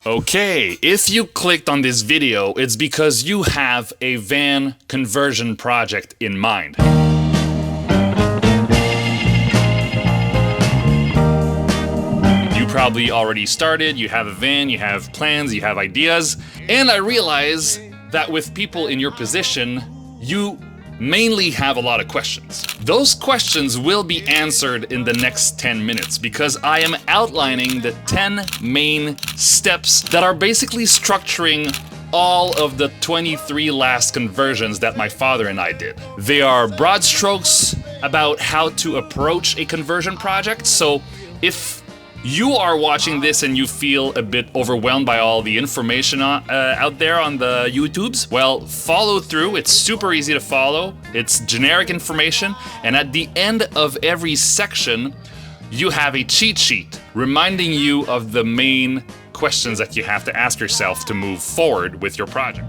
Okay, if you clicked on this video, it's because you have a van conversion project in mind. You probably already started, you have a van, you have plans, you have ideas, and I realize that with people in your position, you mainly have a lot of questions. Those questions will be answered in the next 10 minutes because I am outlining the 10 main steps that are basically structuring all of the 23 last conversions that my father and I did. They are broad strokes about how to approach a conversion project, so if you are watching this and you feel a bit overwhelmed by all the information out there on the YouTubes, well, follow through. It's super easy to follow. It's generic information. And at the end of every section, you have a cheat sheet reminding you of the main questions that you have to ask yourself to move forward with your project.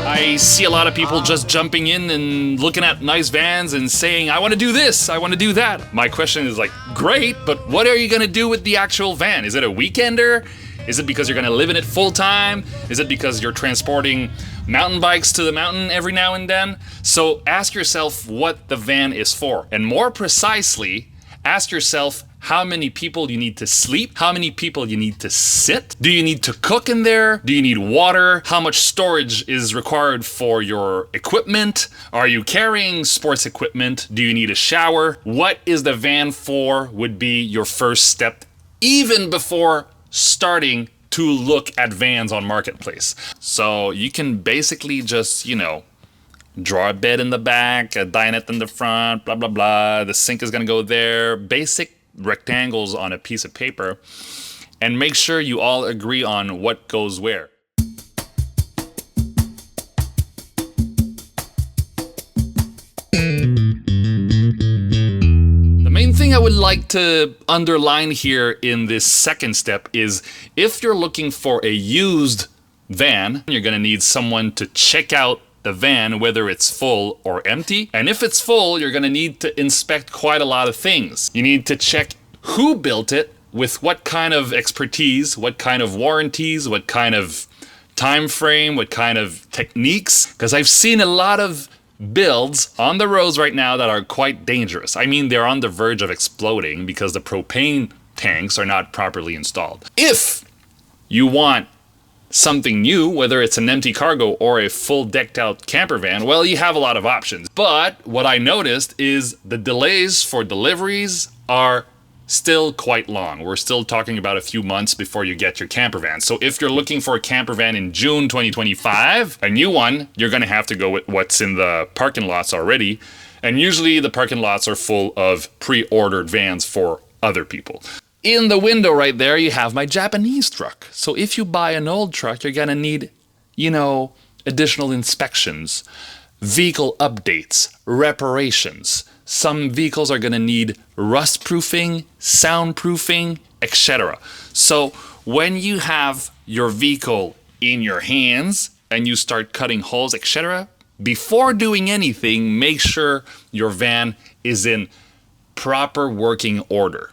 I see a lot of people just jumping in and looking at nice vans and saying, I want to do this, I want to do that. My question is like, great, but what are you going to do with the actual van? Is it a weekender? Is it because you're going to live in it full time? Is it because you're transporting mountain bikes to the mountain every now and then? So ask yourself what the van is for. And more precisely, ask yourself how many people you need to sleep, how many people you need to sit. Do you need to cook in there? Do you need water? How much storage is required for your equipment? Are you carrying sports equipment? Do you need a shower? What is the van for would be your first step, even before starting to look at vans on Marketplace. So you can basically just, draw a bed in the back, a dinette in the front, blah, blah, blah. The sink is gonna go there. Basic rectangles on a piece of paper, and make sure you all agree on what goes where. The main thing I would like to underline here in this second step is if you're looking for a used van, you're gonna need someone to check out the van, whether it's full or empty. And if it's full, you're gonna need to inspect quite a lot of things. You need to check who built it, with what kind of expertise, what kind of warranties, what kind of time frame, what kind of techniques. Because I've seen a lot of builds on the roads right now that are quite dangerous. I mean, they're on the verge of exploding because the propane tanks are not properly installed. If you want something new, whether it's an empty cargo or a full decked out camper van, well, you have a lot of options. But what I noticed is the delays for deliveries are still quite long. We're still talking about a few months before you get your camper van. So if you're looking for a camper van in June 2025, a new one, you're gonna have to go with what's in the parking lots already. And usually the parking lots are full of pre-ordered vans for other people. In the window right there, you have my Japanese truck. So if you buy an old truck, you're gonna need, additional inspections, vehicle updates, reparations. Some vehicles are gonna need rust proofing, soundproofing, etc. So when you have your vehicle in your hands and you start cutting holes, etc., before doing anything, make sure your van is in proper working order.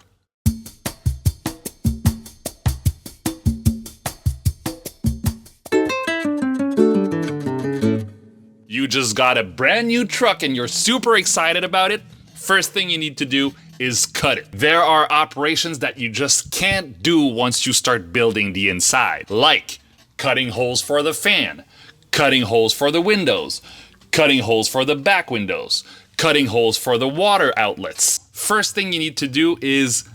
You just got a brand new truck and you're super excited about it. First thing you need to do is cut it. There are operations that you just can't do once you start building the inside, like cutting holes for the fan, cutting holes for the windows, cutting holes for the back windows, cutting holes for the water outlets. First thing you need to do is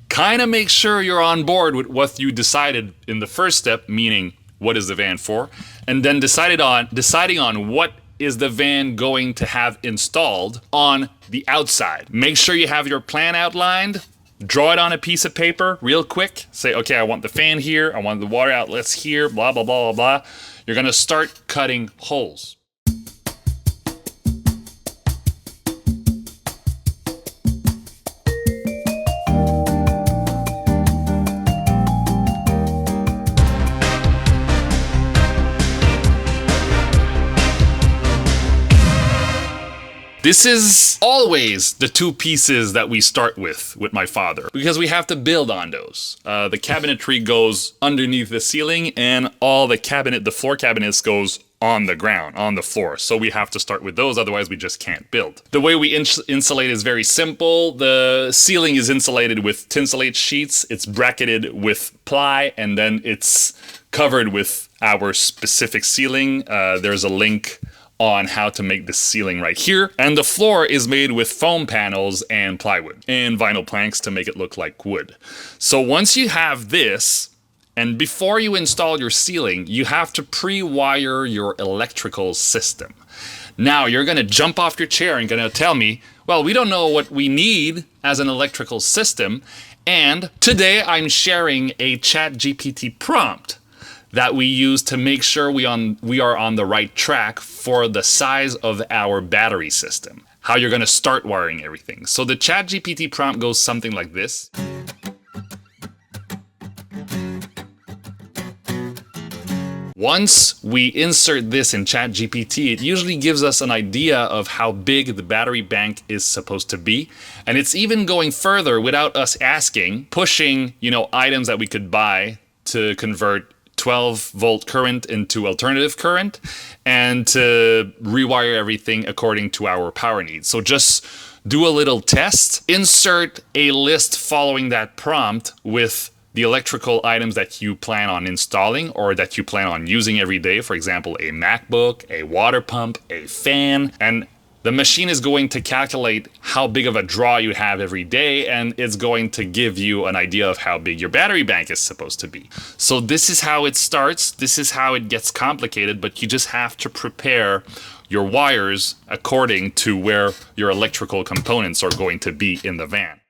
kind of make sure you're on board with what you decided in the first step, meaning what is the van for, and then deciding on what is the van going to have installed on the outside. Make sure you have your plan outlined, draw it on a piece of paper real quick, say, okay, I want the fan here, I want the water outlets here, blah, blah, blah, blah, blah. You're gonna start cutting holes. This is always the two pieces that we start with my father, because we have to build on those. The cabinetry goes underneath the ceiling, and all the floor cabinets goes on the ground, on the floor. So we have to start with those, otherwise we just can't build. The way we insulate is very simple. The ceiling is insulated with tinselate sheets, it's bracketed with ply, and then it's covered with our specific ceiling. There's a link on how to make the ceiling right here. And the floor is made with foam panels and plywood and vinyl planks to make it look like wood. So once you have this, and before you install your ceiling, you have to pre-wire your electrical system. Now you're gonna jump off your chair and gonna tell me, well, we don't know what we need as an electrical system. And today I'm sharing a ChatGPT prompt that we use to make sure we are on the right track for the size of our battery system, how you're gonna start wiring everything. So the ChatGPT prompt goes something like this. Once we insert this in ChatGPT, it usually gives us an idea of how big the battery bank is supposed to be. And it's even going further without us asking, pushing, items that we could buy to convert 12-volt current into alternative current and to rewire everything according to our power needs. So just do a little test, insert a list following that prompt with the electrical items that you plan on installing or that you plan on using every day. For example, a MacBook, a water pump, a fan, and the machine is going to calculate how big of a draw you have every day, and it's going to give you an idea of how big your battery bank is supposed to be. So this is how it starts. This is how it gets complicated, but you just have to prepare your wires according to where your electrical components are going to be in the van.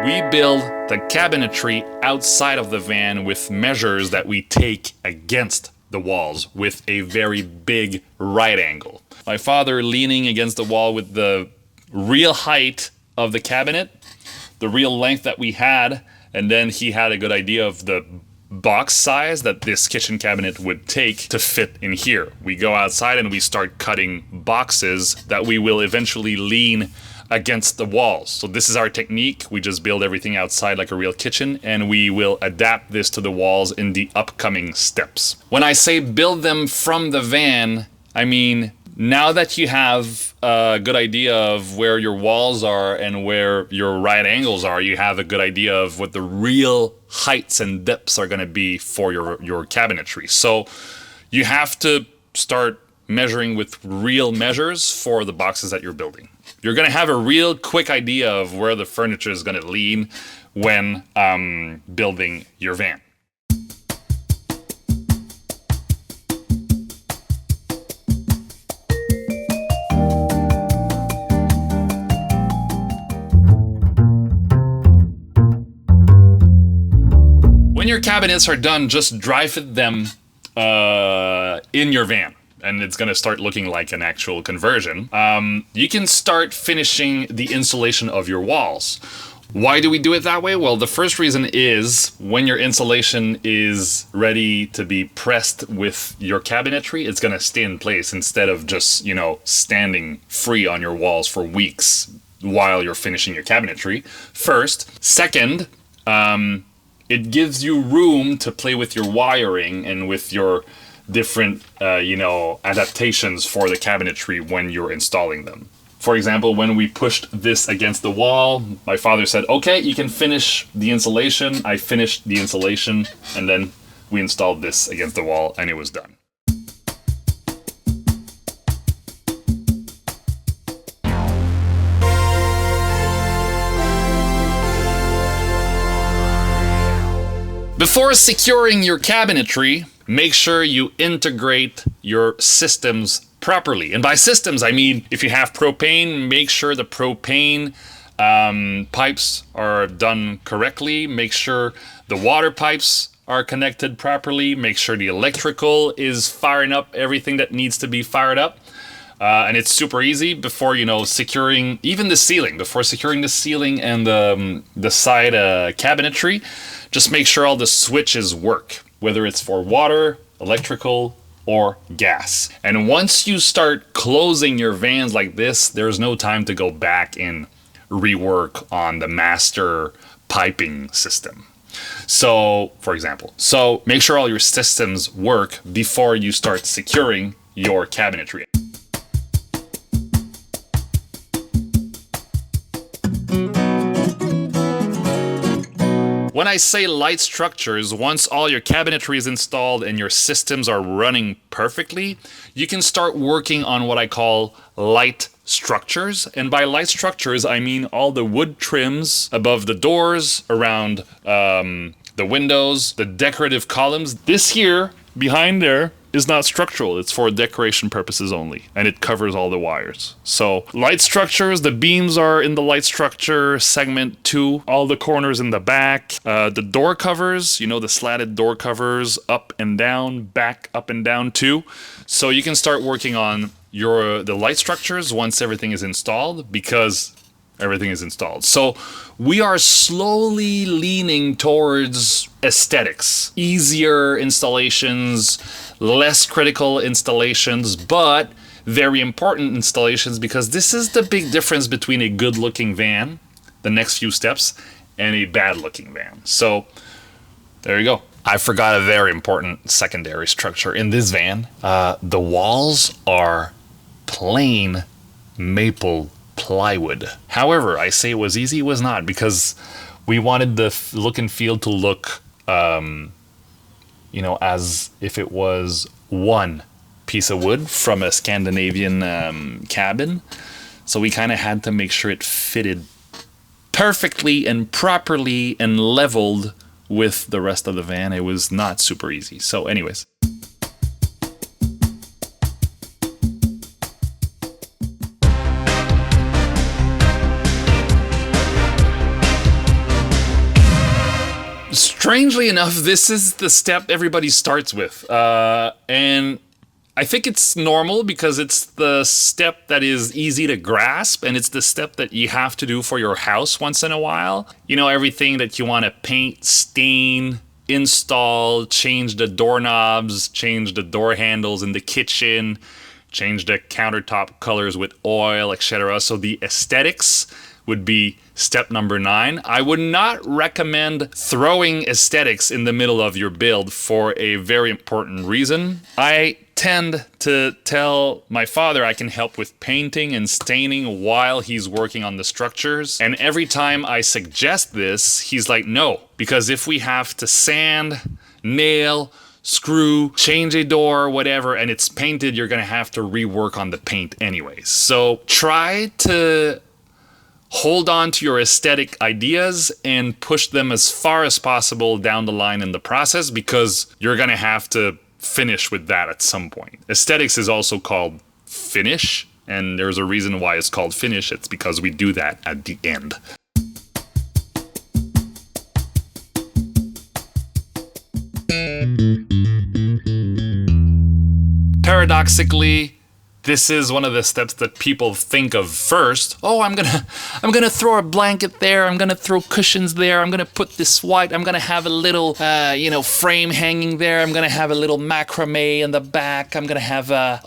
We build the cabinetry outside of the van with measures that we take against the walls with a very big right angle. My father leaning against the wall with the real height of the cabinet, the real length that we had, and then he had a good idea of the box size that this kitchen cabinet would take to fit in here. We go outside and we start cutting boxes that we will eventually lean against the walls. So this is our technique. We just build everything outside like a real kitchen, and we will adapt this to the walls in the upcoming steps. When I say build them from the van, I mean, now that you have a good idea of where your walls are and where your right angles are, you have a good idea of what the real heights and depths are gonna be for your cabinetry. So you have to start measuring with real measures for the boxes that you're building. You're gonna have a real quick idea of where the furniture is gonna lean when building your van. When your cabinets are done, just dry fit them in your van, and it's gonna start looking like an actual conversion. You can start finishing the insulation of your walls. Why do we do it that way? Well, the first reason is when your insulation is ready to be pressed with your cabinetry, it's gonna stay in place instead of just, standing free on your walls for weeks while you're finishing your cabinetry. First. Second, it gives you room to play with your wiring and with your different, adaptations for the cabinetry when you're installing them. For example, when we pushed this against the wall, my father said, okay, you can finish the insulation. I finished the insulation, and then we installed this against the wall, and it was done. Before securing your cabinetry, make sure you integrate your systems properly. And by systems, I mean, if you have propane, make sure the propane pipes are done correctly. Make sure the water pipes are connected properly. Make sure the electrical is firing up everything that needs to be fired up. And it's super easy before, securing even the ceiling. Before securing the ceiling and the side cabinetry, just make sure all the switches work, whether it's for water, electrical, or gas. And once you start closing your vans like this, there's no time to go back and rework on the master piping system. So, for example, make sure all your systems work before you start securing your cabinetry. When I say light structures, once all your cabinetry is installed and your systems are running perfectly, you can start working on what I call light structures. And by light structures, I mean all the wood trims above the doors, around the windows, the decorative columns. This here, behind there, is not structural. It's for decoration purposes only, and it covers all the wires. So light structures, the beams are in the light structure segment 2, all the corners in the back, the door covers, the slatted door covers, up and down, back, up and down too. So you can start working on the light structures once everything is installed, because everything is installed. So we are slowly leaning towards aesthetics, easier installations, less critical installations, but very important installations, because this is the big difference between a good looking van, the next few steps, and a bad looking van. So there you go. I forgot a very important secondary structure in this van. The walls are plain maple plywood. However, I say it was easy, it was not, because we wanted the look and feel to look as if it was one piece of wood from a Scandinavian cabin. So we kind of had to make sure it fitted perfectly and properly and leveled with the rest of the van. It was not super easy. So anyways. Strangely enough, this is the step everybody starts with. And I think it's normal because it's the step that is easy to grasp, and it's the step that you have to do for your house once in a while. Everything that you want to paint, stain, install, change the doorknobs, change the door handles in the kitchen, change the countertop colors with oil, etc. So the aesthetics would be step number 9. I would not recommend throwing aesthetics in the middle of your build for a very important reason. I tend to tell my father I can help with painting and staining while he's working on the structures. And every time I suggest this, he's like, no, because if we have to sand, nail, screw, change a door, whatever, and it's painted, you're gonna have to rework on the paint anyways. So try to hold on to your aesthetic ideas and push them as far as possible down the line in the process, because you're gonna have to finish with that at some point. Aesthetics is also called finish, and there's a reason why it's called finish. It's because we do that at the end. Paradoxically, this is one of the steps that people think of first. Oh, I'm gonna throw a blanket there. I'm gonna throw cushions there. I'm gonna put this white. I'm gonna have a little, frame hanging there. I'm gonna have a little macrame in the back. I'm gonna have a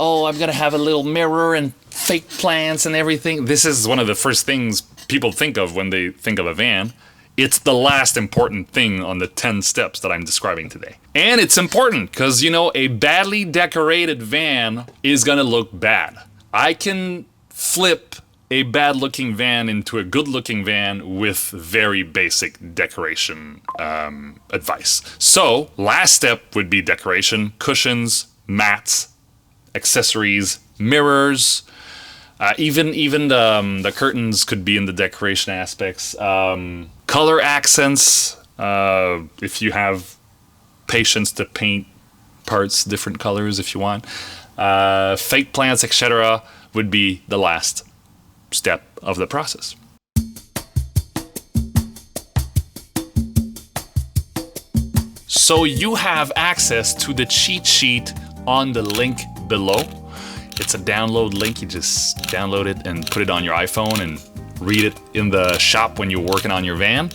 little mirror and fake plants and everything. This is one of the first things people think of when they think of a van. It's the last important thing on the 10 steps that I'm describing today. And it's important because, a badly decorated van is gonna look bad. I can flip a bad looking van into a good looking van with very basic decoration advice. So, last step would be decoration: cushions, mats, accessories, mirrors. Even the curtains could be in the decoration aspects. Color accents, if you have patience to paint parts different colors if you want. Fake plants, etc. would be the last step of the process. So you have access to the cheat sheet on the link below. It's a download link. You just download it and put it on your iPhone and read it in the shop when you're working on your van.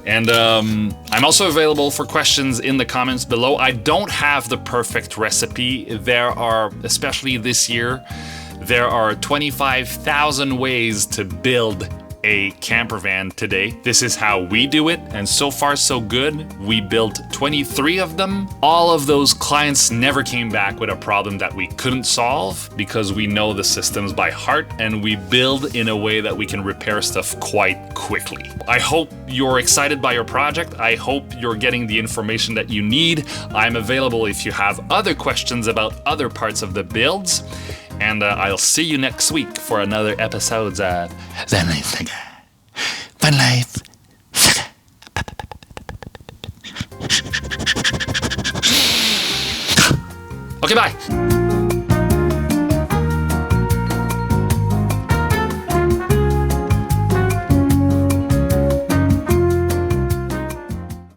And I'm also available for questions in the comments below. I don't have the perfect recipe. There are, especially this year, there are 25,000 ways to build a camper van today. This is how we do it, and so far so good. We built 23 of them. All of those clients never came back with a problem that we couldn't solve because we know the systems by heart and we build in a way that we can repair stuff quite quickly. I hope you're excited by your project. I hope you're getting the information that you need. I'm available if you have other questions about other parts of the builds. And I'll see you next week for another episode of Vanlife Saga. Vanlife Saga. Okay, bye.